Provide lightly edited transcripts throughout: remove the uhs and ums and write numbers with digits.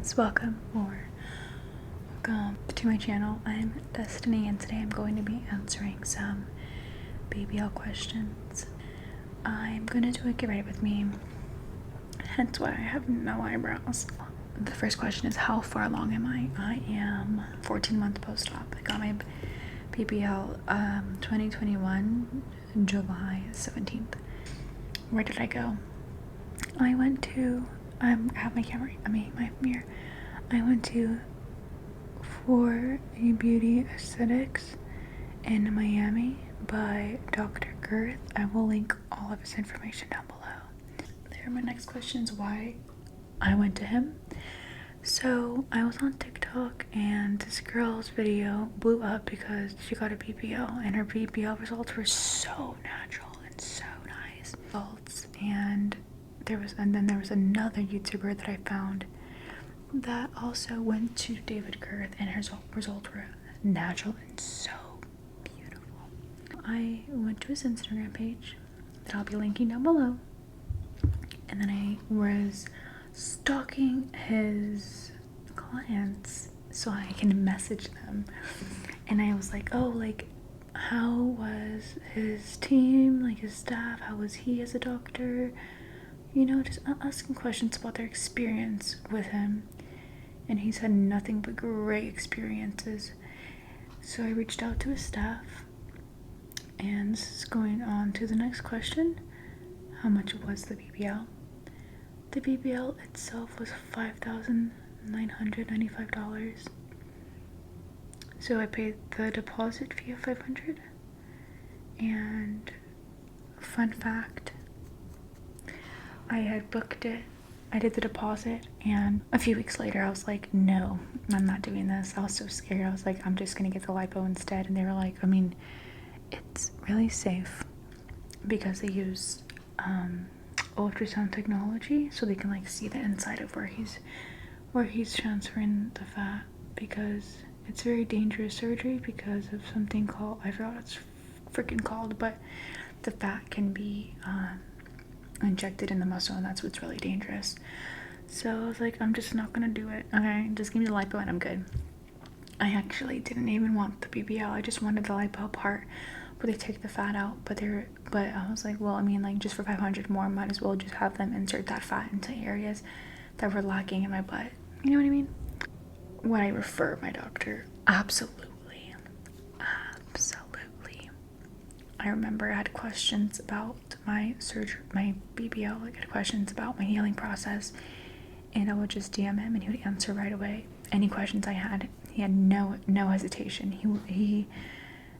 guys, welcome to my channel. I'm Destiny and today I'm going to be answering some BBL questions. I'm gonna do a get ready with me, hence why I have no eyebrows. The first question is, how far along am I? I am 14 months post-op. I got my BBL 2021 July 17th. Where did I go? I went to I have my camera, my mirror. I went to For a Beauty Aesthetics in Miami by Dr. Girth. I will link all of his information down below. There, my next question is why I went to him. So I was on TikTok and this girl's video blew up because she got a BBL and her BBL results were so natural and so nice results. And then there was another YouTuber that I found that also went to David Girth and her results were natural and so beautiful. I went to his Instagram page that I'll be linking down below, and then I was stalking his clients so I can message them, and I was like, oh, like, how was his team, like his staff, how was he as a doctor, you know, just asking questions about their experience with him. And he's had nothing but great experiences. So I reached out to his staff, and this is going on to the next question. How much was the BBL? The BBL itself was $5,995. So I paid the deposit fee of $500. And fun fact, I had booked it, I did the deposit, and a few weeks later I was like, no, I'm not doing this. I was so scared. I was like, I'm just gonna get the lipo instead. And they were like, I mean, it's really safe because they use ultrasound technology, so they can like see the inside of where he's transferring the fat, because it's very dangerous surgery because of something called, I forgot what it's freaking called, but the fat can be injected in the muscle, and that's what's really dangerous. So I was like, I'm just not gonna do it. Okay, just give me the lipo and I'm good. I actually didn't even want the BBL. I just wanted the lipo part where they take the fat out, but I was like, well, I mean, like, just for $500 more, might as well just have them insert that fat into areas that were lacking in my butt. You know what I mean? Would I refer my doctor? Absolutely. I remember I had questions about my surgery, my BBL. Like, I had questions about my healing process, and I would just DM him, and he would answer right away. Any questions I had, he had no hesitation. He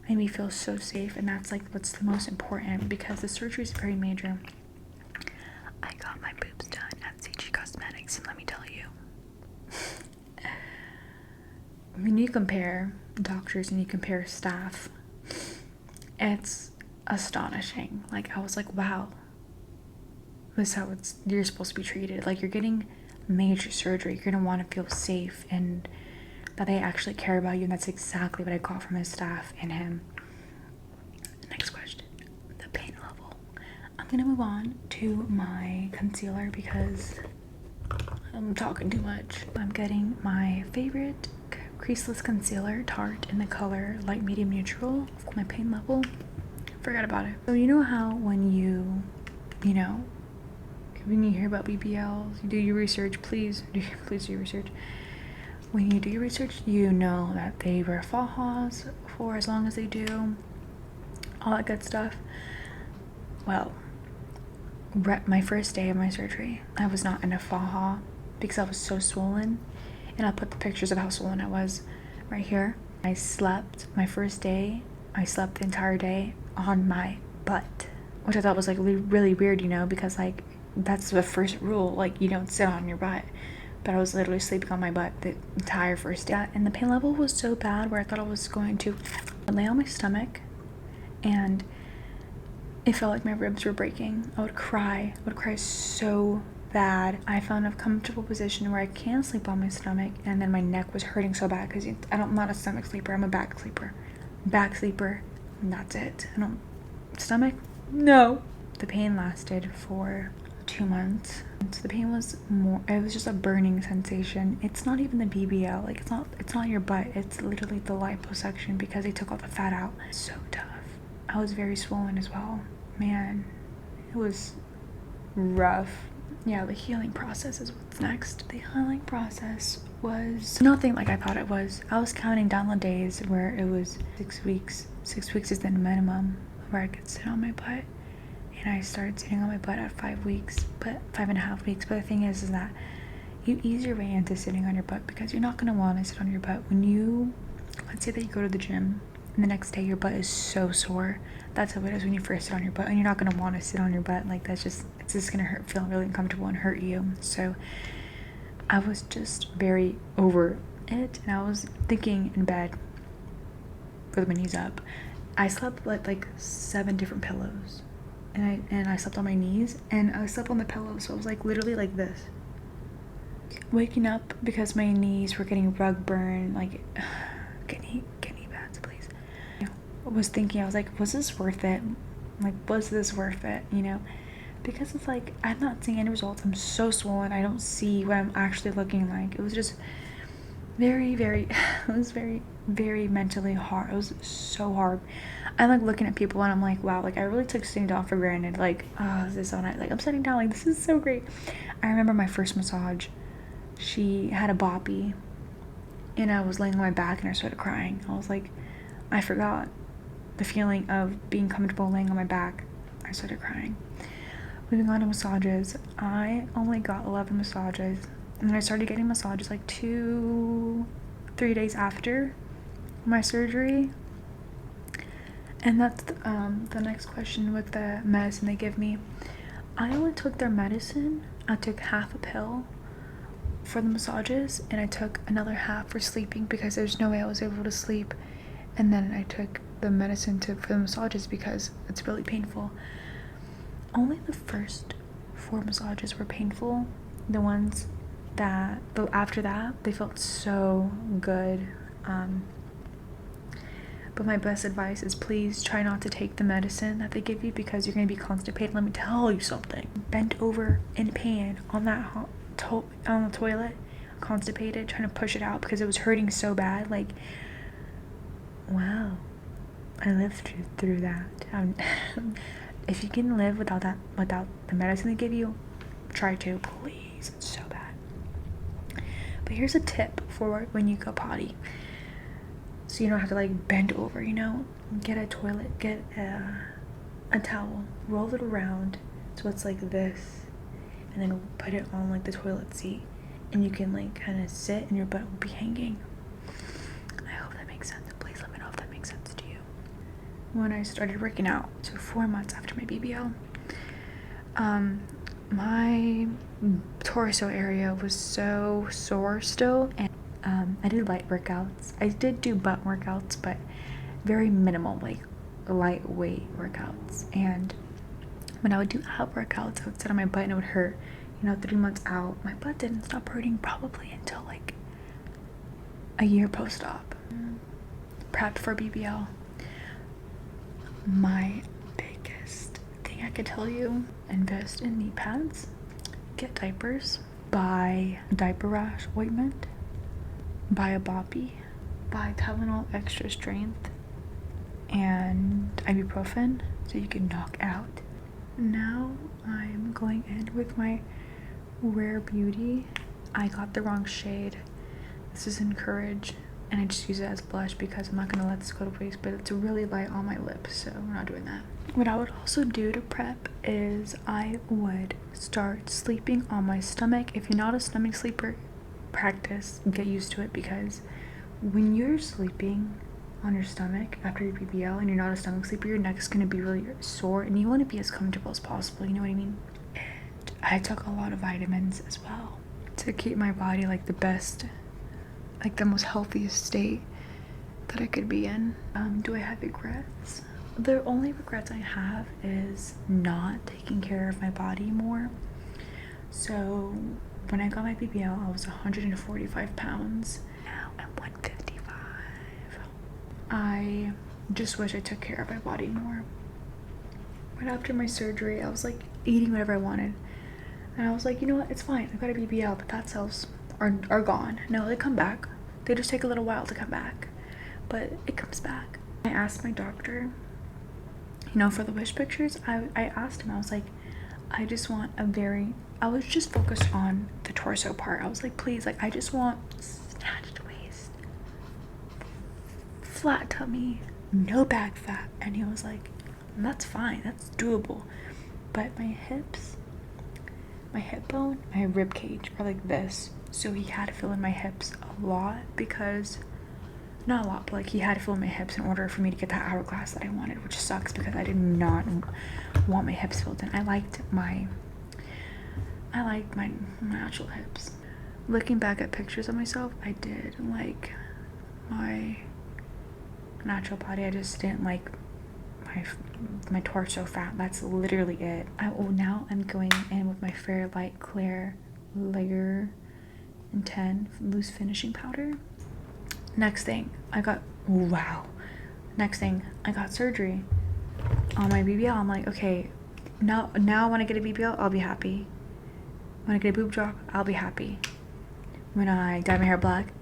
made me feel so safe, and that's like what's the most important, because the surgery is very major. I got my boobs done at CG Cosmetics, and let me tell you, when you compare doctors and you compare staff, it's astonishing. Like, I was like, wow, this is how you're supposed to be treated. Like, you're getting major surgery, you're gonna want to feel safe and that they actually care about you, and that's exactly what I got from his staff and him. Next question, the pain level. I'm gonna move on to my concealer because I'm talking too much. I'm getting my favorite creaseless concealer, Tarte, in the color light medium neutral. My pain level, forgot about it. So you know how when you hear about BBLs, you do your research. Please do your research. When you do your research, you know that they wear fahas for as long as they do, all that good stuff. Well, my first day of my surgery, I was not in a faja because I was so swollen, and I'll put the pictures of how swollen I was right here. I slept my first day, I slept the entire day on my butt, which I thought was like really weird, you know, because like that's the first rule, like you don't sit on your butt. But I was literally sleeping on my butt the entire first day, and the pain level was so bad where I thought I was going to lay on my stomach, and it felt like my ribs were breaking. I would cry so bad. I found a comfortable position where I can sleep on my stomach, and then my neck was hurting so bad because I'm not a stomach sleeper, I'm a back sleeper, and that's it. Stomach, no. The pain lasted for 2 months. So the pain was more, it was just a burning sensation. It's not even the BBL, like it's not your butt, it's literally the liposuction because they took all the fat out. So tough. I was very swollen as well. Man, it was rough. Yeah, the healing process is what's next. The healing process was nothing like I thought it was. I was counting down the days where it was 6 weeks. 6 weeks is the minimum where I could sit on my butt. And I started sitting on my butt at 5 weeks, but 5.5 weeks. But the thing is that you ease your way into sitting on your butt because you're not going to want to sit on your butt when you, let's say that you go to the gym and the next day your butt is so sore. That's how it is when you first sit on your butt, and you're not going to want to sit on your butt. Like, it's just going to hurt, feel really uncomfortable and hurt you. So I was just very over it, and I was thinking in bed with my knees up. I slept with like 7 different pillows, and I slept on my knees, and I slept on the pillow, so I was like literally like this, waking up because my knees were getting rug burn. Like, get knee pads, please. I was thinking, I was like, was this worth it? Like, was this worth it? You know, because it's like I'm not seeing any results. I'm so swollen. I don't see what I'm actually looking like. It was just very it was very mentally hard. It was so hard. I'm like looking at people and I'm like, wow, like I really took sitting down for granted. Like, oh, this is so nice. Like, I'm sitting down, like this is so great. I remember my first massage, she had a boppy and I was laying on my back and I started crying. I was like, I forgot the feeling of being comfortable laying on my back. I started crying. Moving on to massages, I only got 11 massages, and then I started getting massages like 2-3 days after my surgery. And that's the next question with the medicine they give me. I only took their medicine. I took half a pill for the massages, and I took another half for sleeping because there's no way I was able to sleep. And then I took the medicine for the massages because it's really painful. Only the first 4 massages were painful. The ones that, but after that, they felt so good. But my best advice is please try not to take the medicine that they give you because you're going to be constipated. Let me tell you something. Bent over in pain on that on the toilet, constipated, trying to push it out because it was hurting so bad. Like, wow, I lived through that. If you can live without the medicine they give you, try to, please. It's so bad. But here's a tip for when you go potty, so you don't have to like bend over. You know, get a towel, roll it around so it's like this, and then put it on like the toilet seat, and you can like kind of sit, and your butt will be hanging. I hope that makes sense. Please let me know if that makes sense to you. When I started working out, so 4 months after my BBL, my torso area was so sore still, and I did light workouts. I did do butt workouts, but very minimal, like lightweight workouts. And when I would do ab workouts, I would sit on my butt and it would hurt. You know, 3 months out, my butt didn't stop hurting probably until like a year post-op. Prepped for BBL. My biggest thing I could tell you, invest in knee pads, get diapers, buy diaper rash ointment, buy a boppy, buy Tylenol extra strength, and ibuprofen so you can knock out. Now I'm going in with my Rare Beauty. I got the wrong shade. This is Encourage, and I just use it as blush because I'm not going to let this go to waste, but it's really light on my lips, so we're not doing that. What I would also do to prep is I would start sleeping on my stomach. If you're not a stomach sleeper, practice, get used to it, because when you're sleeping on your stomach after your BBL and you're not a stomach sleeper, your neck's going to be really sore, and you want to be as comfortable as possible, you know what I mean? And I took a lot of vitamins as well to keep my body like the best, like the most healthiest state that I could be in. Do I have regrets? The only regrets I have is not taking care of my body more. So when I got my BBL, I was 145 pounds. Now I'm 155. I just wish I took care of my body more. Right after my surgery, I was like eating whatever I wanted. And I was like, you know what, it's fine, I got a BBL, but that cells are gone. No, they come back. They just take a little while to come back, but it comes back. I asked my doctor, you know, for the wish pictures, I asked him, I was like, I just want I was just focused on the torso part. I was like, please, like, I just want snatched waist, flat tummy, no back fat. And he was like, that's fine, that's doable. But my hips, my hip bone, my rib cage are like this. So he had to fill in my hips a lot because, not a lot, but like he had to fill in my hips in order for me to get that hourglass that I wanted, which sucks because I did not want my hips filled in. I liked my natural hips. Looking back at pictures of myself, I did like my natural body. I just didn't like my torso fat. That's literally it. Now I'm going in with my Fair Light Clear Layer and 10 loose finishing powder. Next thing I got surgery on my BBL. I'm like, okay, now when I get a BBL, I'll be happy. When I get a boob job, I'll be happy. When I dye my hair black,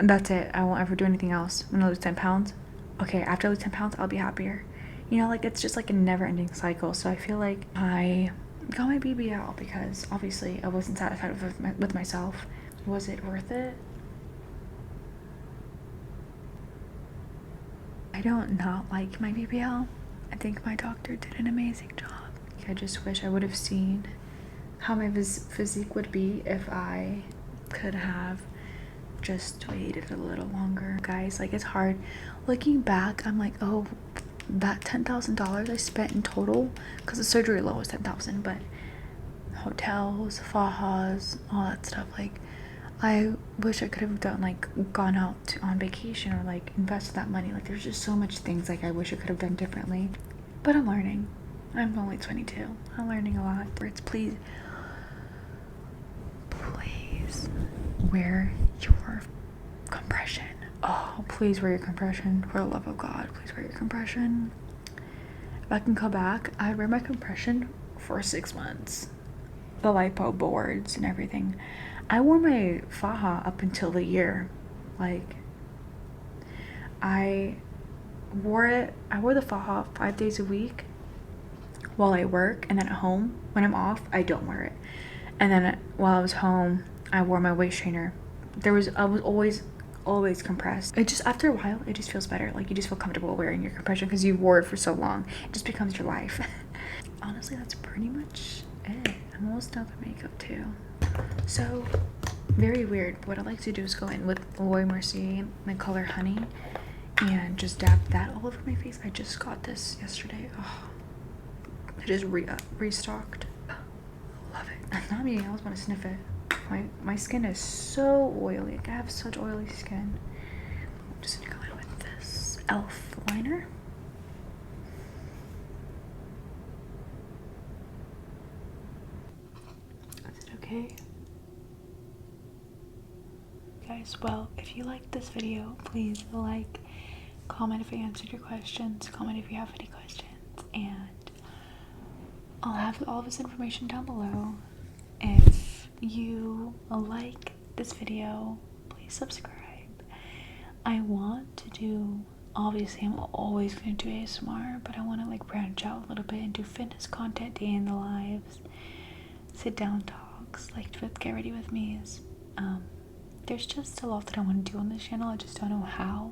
that's it. I won't ever do anything else. When I lose 10 pounds, okay, after I lose 10 pounds, I'll be happier. You know, like, it's just like a never-ending cycle. So I feel like I got my BBL because obviously I wasn't satisfied with myself. Was it worth it? I don't not like my BBL. I think my doctor did an amazing job. I just wish I would have seen how my physique would be if I could have just waited a little longer. Guys, like, it's hard. Looking back, I'm like, oh, that $10,000 I spent in total, because the surgery alone was $10,000, but hotels, fahas, all that stuff, like, I wish I could have done, like, gone out on vacation or like invested that money. Like, there's just so much things like I wish I could have done differently, but I'm learning. I'm only 22. I'm learning a lot. It's please wear your compression. Oh, please wear your compression. For the love of God, please wear your compression. If I can come back, I'd wear my compression for 6 months. The lipo boards and everything. I wore my faja up until the year. Like, I wore the faja 5 days a week while I work, and then at home, when I'm off, I don't wear it. And then while I was home, I wore my waist trainer. I was always compressed. It just, after a while, it just feels better. Like, you just feel comfortable wearing your compression because you wore it for so long. It just becomes your life. Honestly, that's pretty much it. I'm almost done with makeup too. So, very weird. What I like to do is go in with Laura Mercier, my color Honey, and just dab that all over my face. I just got this yesterday. Oh, I just restocked. Love it. Not me, I always want to sniff it. My skin is so oily. Like, I have such oily skin. I'm just gonna go in with this e.l.f. liner. Is it okay? Guys, well, if you liked this video, please like, comment if I answered your questions, comment if you have any questions, and I'll have all this information down below. If you like this video, please subscribe. I want to do, obviously I'm always going to do ASMR, but I want to like branch out a little bit and do fitness content, day in the lives, sit down talks, like with Get Ready With Me's. There's just a lot that I want to do on this channel. I just don't know how.